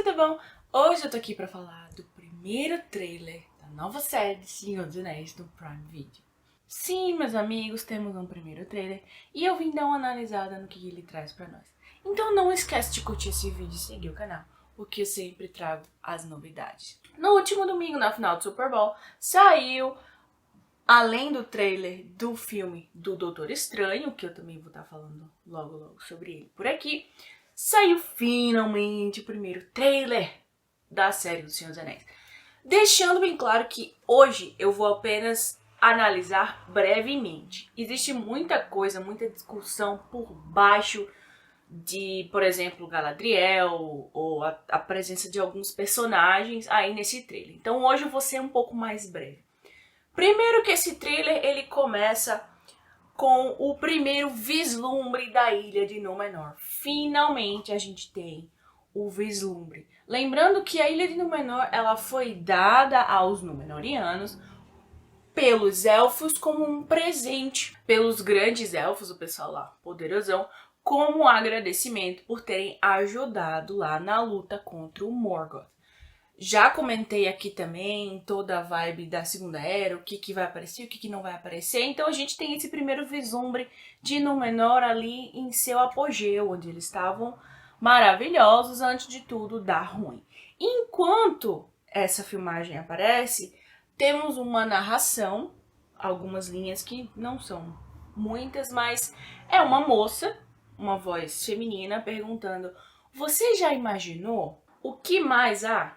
tudo bom? Hoje eu tô aqui pra falar do primeiro trailer da nova série de Senhor dos Anéis do Prime Video. Sim, meus amigos, temos um primeiro trailer e eu vim dar uma analisada no que ele traz pra nós. Então não esquece de curtir esse vídeo e seguir o canal, porque eu sempre trago as novidades. No último domingo, na final do Super Bowl, saiu, além do trailer do filme do Doutor Estranho, que eu também vou estar falando logo sobre ele por aqui, saiu finalmente o primeiro trailer da série do Senhor dos Anéis. Deixando bem claro que hoje eu vou apenas analisar brevemente. Existe muita coisa, muita discussão por baixo de, por exemplo, Galadriel ou a presença de alguns personagens aí nesse trailer. Então hoje eu vou ser um pouco mais breve. Primeiro que esse trailer ele começa com o primeiro vislumbre da ilha de Númenor. Finalmente a gente tem o vislumbre. Lembrando que a ilha de Númenor ela foi dada aos Númenóreanos pelos elfos como um presente, pelos grandes elfos, o pessoal lá poderosão, como agradecimento por terem ajudado lá na luta contra o Morgoth. Já comentei aqui também toda a vibe da Segunda Era, o que vai aparecer, o que não vai aparecer. Então a gente tem esse primeiro vislumbre de Númenor ali em seu apogeu, onde eles estavam maravilhosos antes de tudo dar ruim. Enquanto essa filmagem aparece, temos uma narração, algumas linhas que não são muitas, mas é uma moça, uma voz feminina perguntando: você já imaginou o que mais há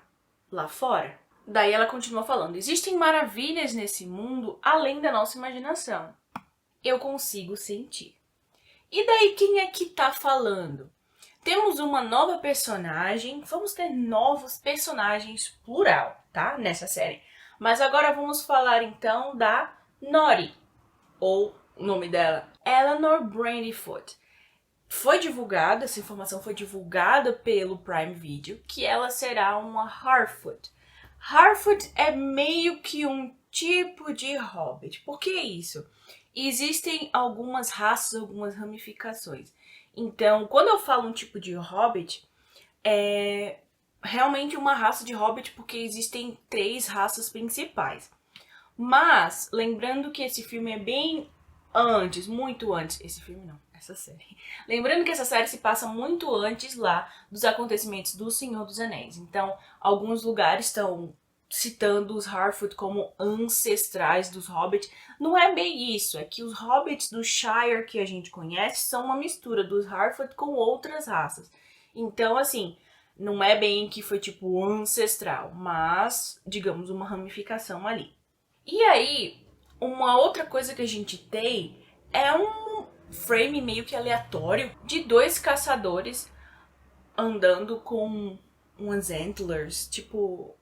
lá fora? Daí ela continua falando: existem maravilhas nesse mundo além da nossa imaginação. Eu consigo sentir. E daí quem é que tá falando? Temos uma nova personagem, vamos ter novos personagens plural, tá? Nessa série. Mas agora vamos falar então da Nori, ou o nome dela, Eleanor Brandyfoot. Foi divulgada, essa informação foi divulgada pelo Prime Video, que ela será uma Harfoot. Harfoot é meio que um tipo de hobbit. Por que isso? Existem algumas raças, algumas ramificações. Então, quando eu falo um tipo de hobbit, é realmente uma raça de hobbit, porque existem 3 raças principais. Mas, lembrando que esse filme é bem antes, muito antes, esse filme não, essa série. Lembrando que essa série se passa muito antes lá dos acontecimentos do Senhor dos Anéis. Então, alguns lugares estão citando os Harfoot como ancestrais dos Hobbits. Não é bem isso, é que os Hobbits do Shire que a gente conhece são uma mistura dos Harfoot com outras raças. Então, assim, não é bem que foi tipo ancestral, mas, digamos, uma ramificação ali. E aí, uma outra coisa que a gente tem é um frame meio que aleatório de 2 caçadores andando com umas antlers, tipo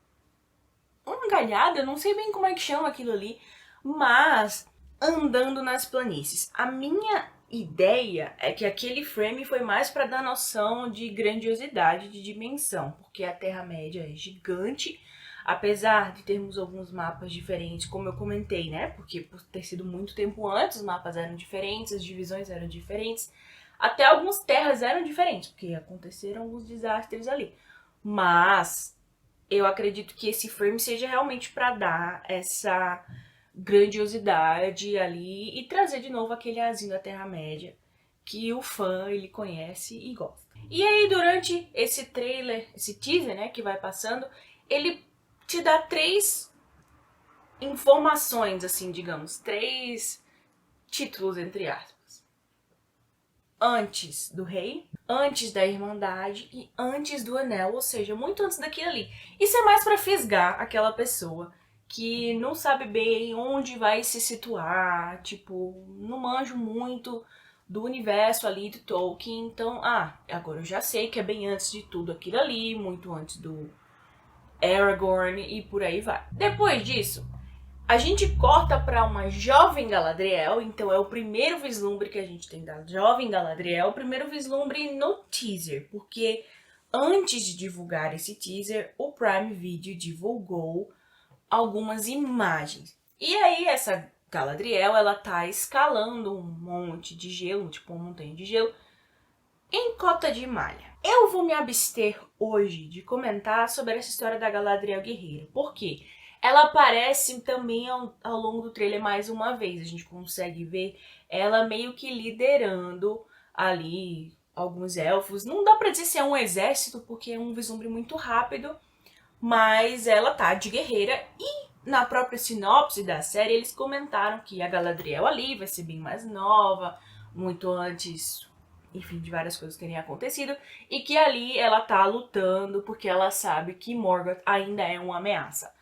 uma galhada, eu não sei bem como é que chama aquilo ali, mas andando nas planícies. A minha ideia é que aquele frame foi mais para dar noção de grandiosidade, de dimensão, porque a Terra-média é gigante, apesar de termos alguns mapas diferentes, como eu comentei, né? Porque por ter sido muito tempo antes, os mapas eram diferentes, as divisões eram diferentes, até algumas terras eram diferentes, porque aconteceram alguns desastres ali. Mas eu acredito que esse frame seja realmente para dar essa grandiosidade ali e trazer de novo aquele azinho da Terra-média que o fã ele conhece e gosta. E aí durante esse trailer, esse teaser, né, que vai passando, ele te dá 3 informações, assim, digamos, 3 títulos entre aspas. Antes do rei, antes da Irmandade e antes do Anel, ou seja, muito antes daquilo ali. Isso é mais pra fisgar aquela pessoa que não sabe bem onde vai se situar, tipo, não manjo muito do universo ali do Tolkien, então, agora eu já sei que é bem antes de tudo aquilo ali, muito antes do Aragorn e por aí vai. Depois disso, a gente corta para uma jovem Galadriel, então é o primeiro vislumbre que a gente tem da jovem Galadriel, o primeiro vislumbre no teaser, porque antes de divulgar esse teaser, o Prime Video divulgou algumas imagens. E aí essa Galadriel, ela tá escalando um monte de gelo, tipo uma montanha de gelo, em cota de malha. Eu vou me abster hoje de comentar sobre essa história da Galadriel Guerreira. Por quê? Ela aparece também ao longo do trailer mais uma vez. A gente consegue ver ela meio que liderando ali alguns elfos. Não dá pra dizer se é um exército, porque é um vislumbre muito rápido. Mas ela tá de guerreira e na própria sinopse da série eles comentaram que a Galadriel ali vai ser bem mais nova, muito antes, enfim, de várias coisas terem acontecido, e que ali ela tá lutando porque ela sabe que Morgoth ainda é uma ameaça.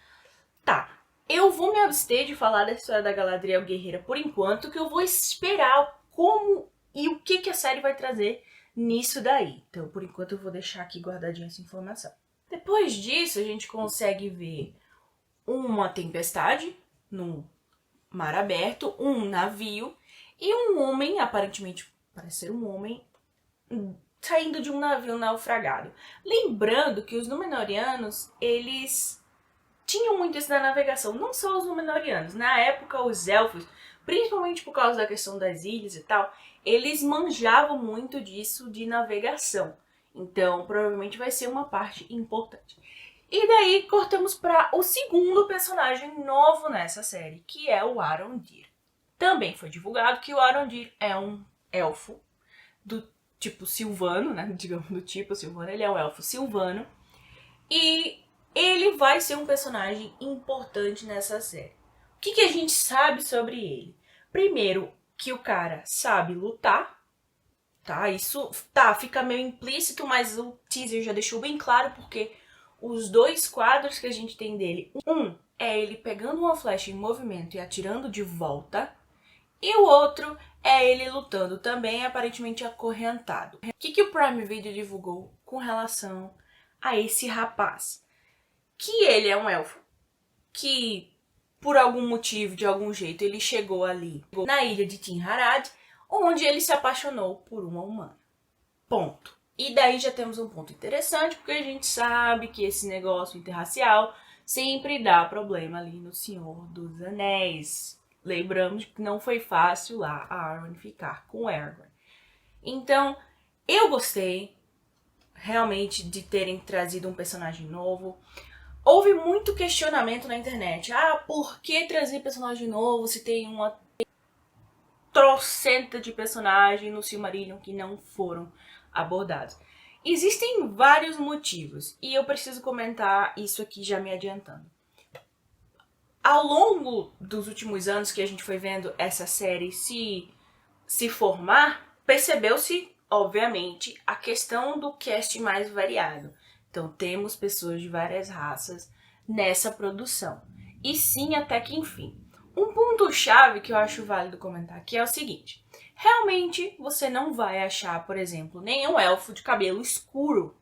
Tá, eu vou me abster de falar da história da Galadriel Guerreira por enquanto, que eu vou esperar como e o que a série vai trazer nisso daí. Então, por enquanto, eu vou deixar aqui guardadinha essa informação. Depois disso, a gente consegue ver uma tempestade no mar aberto, um navio e um homem, aparentemente parece ser um homem, saindo de um navio naufragado. Lembrando que os Númenóreanos, eles tinham muito isso da navegação, não só os Númenóreanos. Na época, os elfos, principalmente por causa da questão das ilhas e tal, eles manjavam muito disso de navegação. Então, provavelmente vai ser uma parte importante. E daí, cortamos para o segundo personagem novo nessa série, que é o Arondir. Também foi divulgado que o Arondir é um elfo do tipo Silvano, né? Digamos do tipo Silvano, ele é um elfo Silvano. E ele vai ser um personagem importante nessa série. O que a gente sabe sobre ele? Primeiro, que o cara sabe lutar. Tá, isso fica meio implícito, mas o teaser já deixou bem claro, porque os dois quadros que a gente tem dele, um é ele pegando uma flecha em movimento e atirando de volta, e o outro é ele lutando também, aparentemente acorrentado. O que o Prime Video divulgou com relação a esse rapaz? Que ele é um elfo, que por algum motivo, de algum jeito, ele chegou ali na ilha de Tinharad, onde ele se apaixonou por uma humana. Ponto. E daí já temos um ponto interessante, porque a gente sabe que esse negócio interracial sempre dá problema ali no Senhor dos Anéis. Lembramos que não foi fácil lá a Arwen ficar com Aragorn. Então, eu gostei realmente de terem trazido um personagem novo. Houve muito questionamento na internet. Por que trazer personagem novo se tem uma trocenta de personagens no Silmarillion que não foram abordados? Existem vários motivos e eu preciso comentar isso aqui já me adiantando. Ao longo dos últimos anos que a gente foi vendo essa série se formar, percebeu-se, obviamente, a questão do cast mais variado. Então temos pessoas de várias raças nessa produção. E sim, até que enfim. Um ponto-chave que eu acho válido comentar aqui é o seguinte. Realmente, você não vai achar, por exemplo, nenhum elfo de cabelo escuro.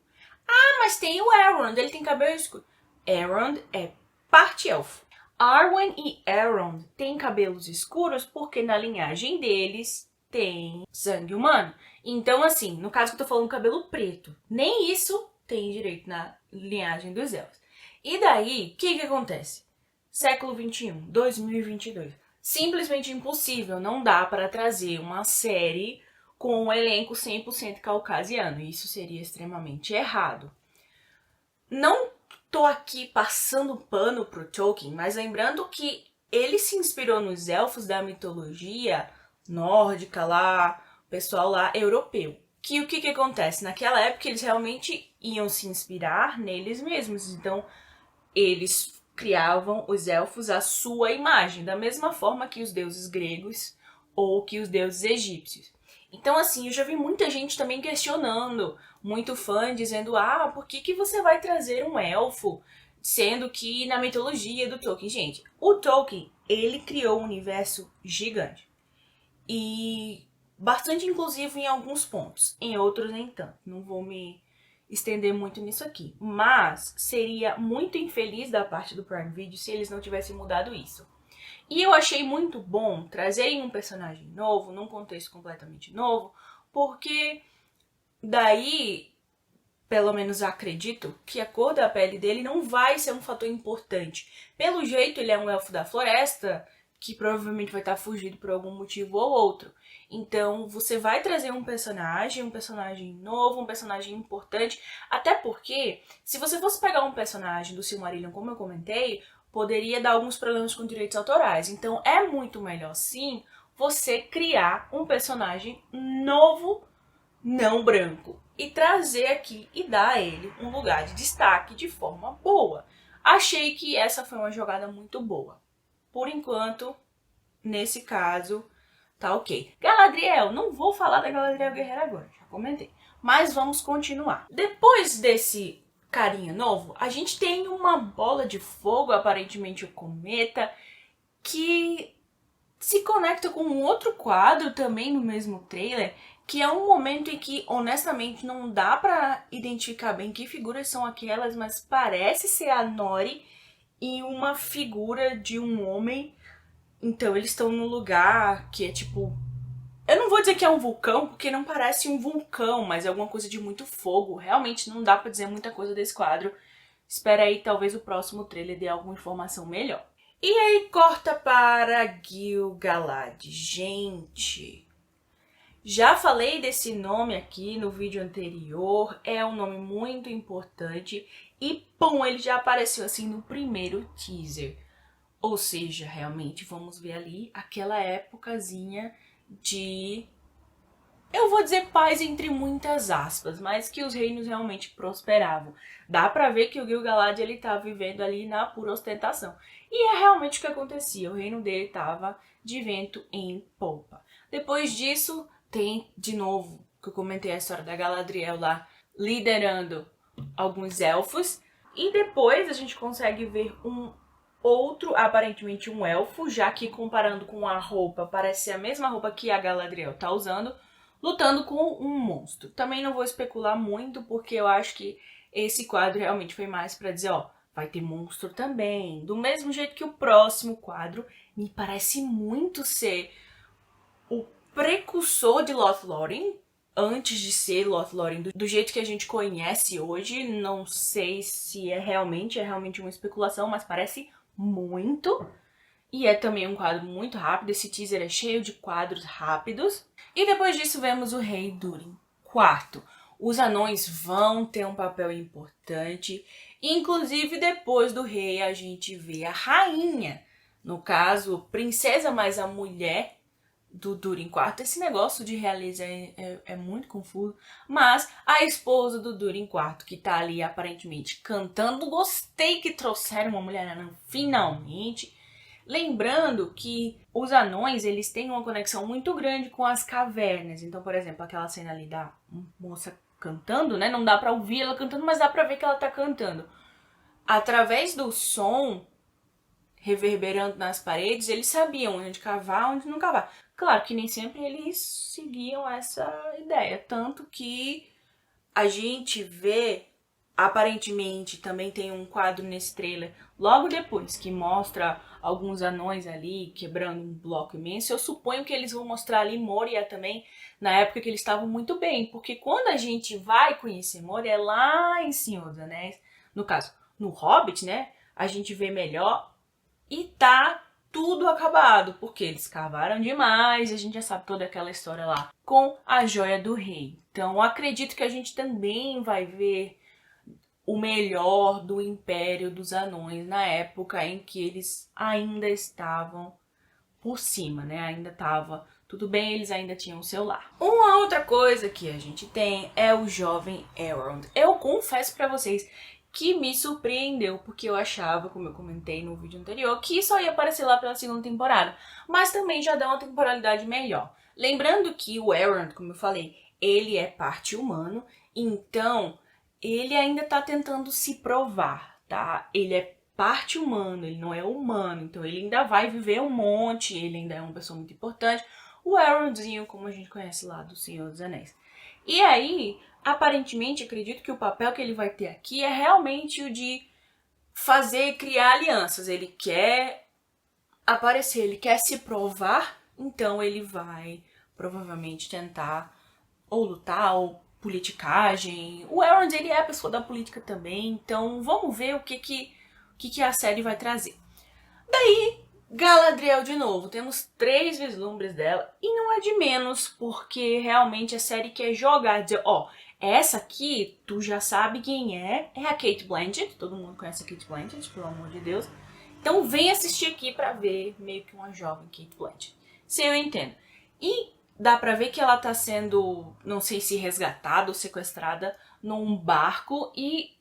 Mas tem o Elrond, ele tem cabelo escuro. Elrond é parte elfo. Arwen e Elrond têm cabelos escuros porque na linhagem deles tem sangue humano. Então, assim, no caso que eu tô falando cabelo preto, nem isso tem direito na linhagem dos elfos. E daí, o que acontece? Século XXI, 2022. Simplesmente impossível, não dá para trazer uma série com um elenco 100% caucasiano. Isso seria extremamente errado. Não tô aqui passando pano pro Tolkien, mas lembrando que ele se inspirou nos elfos da mitologia nórdica lá, pessoal lá europeu. Que o que acontece? Naquela época eles realmente iam se inspirar neles mesmos, então eles criavam os elfos à sua imagem, da mesma forma que os deuses gregos ou que os deuses egípcios. Então, assim, eu já vi muita gente também questionando, muito fã, dizendo, por que você vai trazer um elfo, sendo que na mitologia do Tolkien? Gente, o Tolkien, ele criou um universo gigante. E bastante inclusivo em alguns pontos, em outros nem tanto. Não vou me estender muito nisso aqui. Mas seria muito infeliz da parte do Prime Video se eles não tivessem mudado isso. E eu achei muito bom trazerem um personagem novo, num contexto completamente novo, porque daí, pelo menos acredito, que a cor da pele dele não vai ser um fator importante. Pelo jeito, ele é um elfo da floresta, que provavelmente vai estar fugido por algum motivo ou outro. Então, você vai trazer um personagem novo, um personagem importante, até porque, se você fosse pegar um personagem do Silmarillion, como eu comentei, poderia dar alguns problemas com direitos autorais. Então, é muito melhor, sim, você criar um personagem novo, não branco, e trazer aqui e dar a ele um lugar de destaque de forma boa. Achei que essa foi uma jogada muito boa. Por enquanto, nesse caso, tá ok. Galadriel, não vou falar da Galadriel Guerreira agora, já comentei. Mas vamos continuar. Depois desse carinha novo, a gente tem uma bola de fogo, aparentemente o cometa, que se conecta com um outro quadro também no mesmo trailer, que é um momento em que, honestamente, não dá pra identificar bem que figuras são aquelas, mas parece ser a Nori e uma figura de um homem. Então eles estão num lugar que é tipo... Eu não vou dizer que é um vulcão, porque não parece um vulcão, mas é alguma coisa de muito fogo. Realmente não dá pra dizer muita coisa desse quadro. Espera aí, talvez o próximo trailer dê alguma informação melhor. E aí corta para Gil-galad. Gente, já falei desse nome aqui no vídeo anterior, é um nome muito importante e pum, ele já apareceu assim no primeiro teaser. Ou seja, realmente vamos ver ali aquela épocazinha de... eu vou dizer paz entre muitas aspas, mas que os reinos realmente prosperavam. Dá pra ver que o Gil-galad ele tá vivendo ali na pura ostentação. E é realmente o que acontecia, o reino dele tava de vento em polpa. Depois disso, tem de novo, que eu comentei a história da Galadriel lá, liderando alguns elfos. E depois a gente consegue ver um outro, aparentemente um elfo, já que comparando com a roupa, parece ser a mesma roupa que a Galadriel tá usando, lutando com um monstro. Também não vou especular muito, porque eu acho que esse quadro realmente foi mais pra dizer, ó, vai ter monstro também. Do mesmo jeito que o próximo quadro me parece muito ser o precursor de Lothlórien, antes de ser Lothlórien do jeito que a gente conhece hoje. Não sei se é realmente uma especulação, mas parece muito. E é também um quadro muito rápido, esse teaser é cheio de quadros rápidos. E depois disso vemos o Rei Durin IV. Os anões vão ter um papel importante, inclusive depois do rei a gente vê a rainha, no caso, princesa, mas a mulher do Durin IV. Esse negócio de realeza é muito confuso, mas a esposa do Durin IV, que tá ali aparentemente cantando, gostei que trouxeram uma mulher anã finalmente. Lembrando que os anões, eles têm uma conexão muito grande com as cavernas. Então, por exemplo, aquela cena ali da moça cantando, né? Não dá pra ouvir ela cantando, mas dá pra ver que ela tá cantando. Através do som reverberando nas paredes, eles sabiam onde cavar, onde não cavar. Claro que nem sempre eles seguiam essa ideia. Tanto que a gente vê... aparentemente também tem um quadro nesse trailer logo depois que mostra alguns anões ali quebrando um bloco imenso. Eu suponho que eles vão mostrar ali Moria também, na época que eles estavam muito bem, porque quando a gente vai conhecer Moria é lá em Senhor dos Anéis, no caso, no Hobbit, né, a gente vê melhor e tá tudo acabado, porque eles cavaram demais, e a gente já sabe toda aquela história lá com a Joia do Rei. Então acredito que a gente também vai ver o melhor do Império dos Anões na época em que eles ainda estavam por cima, né? Ainda tava tudo bem, eles ainda tinham o seu lar. Uma outra coisa que a gente tem é o jovem Elrond. Eu confesso pra vocês que me surpreendeu, porque eu achava, como eu comentei no vídeo anterior, que só ia aparecer lá pela segunda temporada, mas também já dá uma temporalidade melhor. Lembrando que o Elrond, como eu falei, ele é parte humano, então ele ainda tá tentando se provar, tá? Ele é parte humano, ele não é humano, então ele ainda vai viver um monte, ele ainda é uma pessoa muito importante. O Elrondzinho, como a gente conhece lá do Senhor dos Anéis. E aí, aparentemente, acredito que o papel que ele vai ter aqui é realmente o de fazer, criar alianças. Ele quer aparecer, ele quer se provar, então ele vai provavelmente tentar ou lutar ou politicagem. O Elrond, ele é a pessoa da política também, então vamos ver o que a série vai trazer. Daí, Galadriel de novo, temos 3 vislumbres dela e não é de menos, porque realmente a série quer jogar, dizer, ó, essa aqui tu já sabe quem é a Cate Blanchett, todo mundo conhece a Cate Blanchett, pelo amor de Deus. Então vem assistir aqui pra ver meio que uma jovem Cate Blanchett. Se eu entendo. E dá pra ver que ela tá sendo, não sei se resgatada ou sequestrada num barco e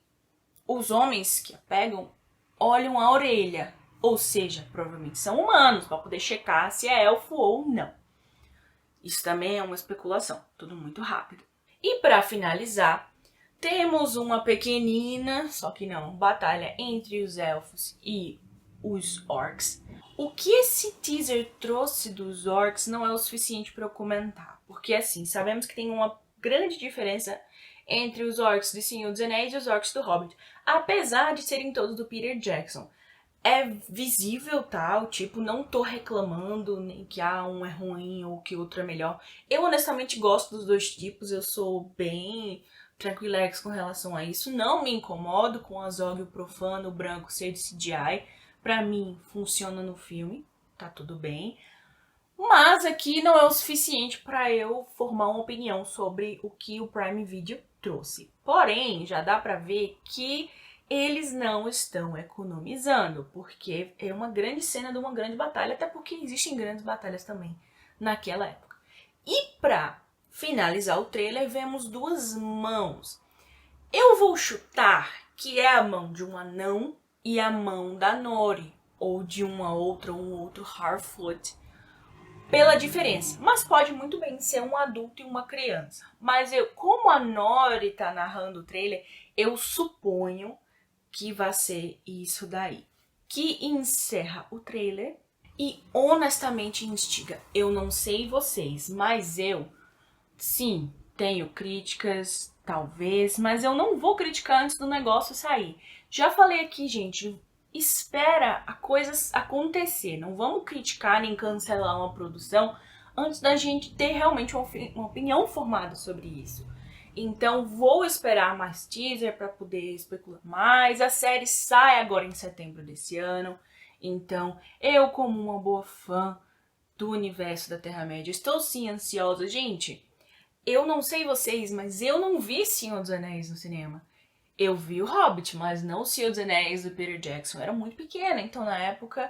os homens que a pegam olham a orelha. Ou seja, provavelmente são humanos, para poder checar se é elfo ou não. Isso também é uma especulação, tudo muito rápido. E para finalizar, temos uma pequenina, só que não, batalha entre os elfos e os orcs. O que esse teaser trouxe dos orcs não é o suficiente para eu comentar, porque assim, sabemos que tem uma grande diferença entre os orcs de Senhor dos Anéis e os orcs do Hobbit, apesar de serem todos do Peter Jackson. É visível, tá? Tipo, não tô reclamando nem que um é ruim ou que outro é melhor. Eu honestamente gosto dos dois tipos, eu sou bem tranquilex com relação a isso. Não me incomodo com Azog, o profano, o branco ser de CGI. Pra mim, funciona no filme, tá tudo bem. Mas aqui não é o suficiente pra eu formar uma opinião sobre o que o Prime Video trouxe. Porém, já dá pra ver que eles não estão economizando, porque é uma grande cena de uma grande batalha, até porque existem grandes batalhas também naquela época. E para finalizar o trailer, vemos 2 mãos. Eu vou chutar que é a mão de um anão e a mão da Nori, ou de um outro Harfoot, pela diferença. Mas pode muito bem ser um adulto e uma criança. Mas como a Nori tá narrando o trailer, eu suponho que vai ser isso daí. Que encerra o trailer e honestamente instiga. Eu não sei vocês, mas eu, sim, tenho críticas, talvez, mas eu não vou criticar antes do negócio sair. Já falei aqui, gente, espera a coisa acontecer. Não vamos criticar nem cancelar uma produção antes da gente ter realmente uma opinião formada sobre isso. Então vou esperar mais teaser para poder especular mais. A série sai agora em setembro desse ano. Então eu, como uma boa fã do universo da Terra-média, estou sim ansiosa. Gente, eu não sei vocês, mas eu não vi Senhor dos Anéis no cinema. Eu vi o Hobbit, mas não o Senhor dos Anéis do Peter Jackson. Eu era muito pequena, então na época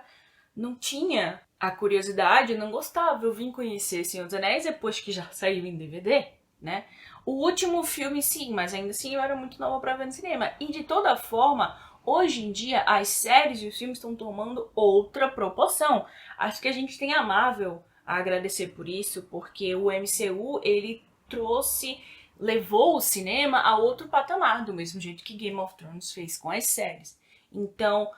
não tinha a curiosidade, eu não gostava. Eu vim conhecer Senhor dos Anéis depois que já saiu em DVD, né? O último filme, sim, mas ainda assim eu era muito nova pra ver no cinema. E de toda forma, hoje em dia, as séries e os filmes estão tomando outra proporção. Acho que a gente tem a Marvel a agradecer por isso, porque o MCU, ele levou o cinema a outro patamar, do mesmo jeito que Game of Thrones fez com as séries. Então,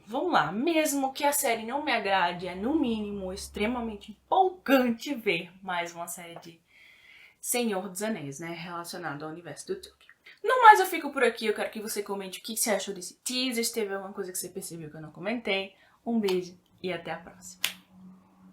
vamos lá, mesmo que a série não me agrade, é no mínimo extremamente empolgante ver mais uma série de Senhor dos Anéis, né, relacionado ao universo do Tolkien. No mais, eu fico por aqui. Eu quero que você comente o que você achou desse teaser, se teve alguma coisa que você percebeu que eu não comentei. Um beijo e até a próxima.